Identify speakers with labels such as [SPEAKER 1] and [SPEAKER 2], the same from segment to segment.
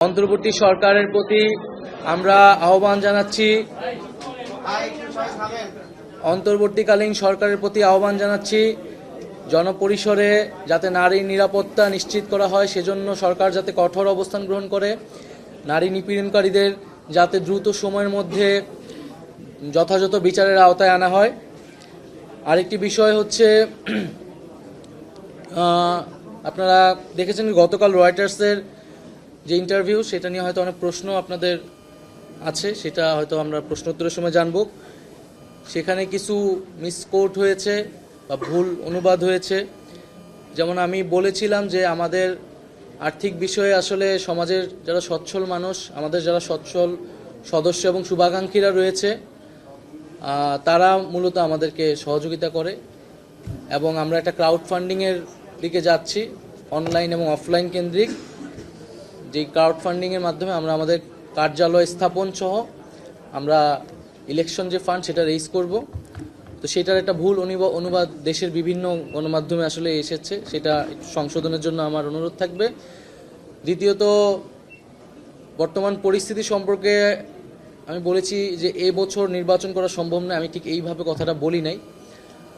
[SPEAKER 1] অন্তর্বর্তী সরকারের প্রতি আমরা আহ্বান জানাচ্ছি অন্তর্বর্তীকালীন সরকারের প্রতি আহ্বান জানাচ্ছি জনপরিসরে যাতে নারীর নিরাপত্তা নিশ্চিত করা হয় সেজন্য সরকার যাতে কঠোর অবস্থান গ্রহণ করে, নারী নিপীড়নকারীদের যাতে দ্রুত সময়ের মধ্যে যথাযথ বিচারের আওতায় আনা হয়। আরেকটি বিষয় হচ্ছে আপনারা দেখেছেন গতকাল রয়টার্সের যে ইন্টারভিউ, সেটা নিয়ে হয়তো অনেক প্রশ্ন আপনাদের আছে, সেটা হয়তো আমরা প্রশ্নোত্তরের সময় জানব। সেখানে কিছু মিসকোট হয়েছে বা ভুল অনুবাদ হয়েছে। যেমন আমি বলেছিলাম যে আমাদের আর্থিক বিষয়ে আসলে সমাজের যারা সচ্ছল মানুষ, আমাদের যারা সচ্ছল সদস্য এবং শুভাকাঙ্ক্ষীরা রয়েছে, তারা মূলত আমাদেরকে সহযোগিতা করে এবং আমরা একটা ক্রাউড ফান্ডিংয়ের দিকে যাচ্ছি, অনলাইন এবং অফলাইন কেন্দ্রিক। যে ক্রাউড ফান্ডিংয়ের মাধ্যমে আমরা আমাদের কার্যালয় স্থাপন সহ আমরা ইলেকশন যে ফান্ড সেটা রেইজ করব। তো সেটার একটা ভুল অনুবাদ দেশের বিভিন্ন গণমাধ্যমে আসলে এসেছে, সেটা সংশোধনের জন্য আমার অনুরোধ থাকবে। দ্বিতীয়ত, বর্তমান পরিস্থিতি সম্পর্কে আমি বলেছি যে এবছর নির্বাচন করা সম্ভব নয়। আমি ঠিক এইভাবে কথাটা বলি নাই।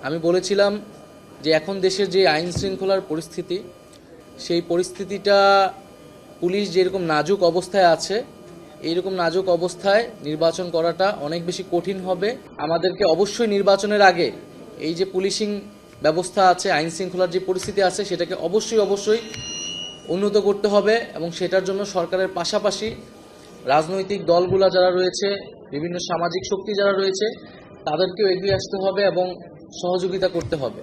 [SPEAKER 1] আমি বলেছিলাম যে এখন দেশের যে আইন শৃঙ্খলার পরিস্থিতি, সেই পরিস্থিতিটা পুলিশ যেরকম নাজুক অবস্থায় আছে, এইরকম নাজুক অবস্থায় নির্বাচন করাটা অনেক বেশি কঠিন হবে। আমাদেরকে অবশ্যই নির্বাচনের আগে এই যে পুলিশিং ব্যবস্থা আছে, আইন শৃঙ্খলার যে পরিস্থিতি আছে, সেটাকে অবশ্যই উন্নত করতে হবে এবং সেটার জন্য সরকারের পাশাপাশি রাজনৈতিক দলগুলো যারা রয়েছে, বিভিন্ন সামাজিক শক্তি যারা রয়েছে, তাদেরকেও এগিয়ে আসতে হবে এবং সহযোগিতা করতে হবে।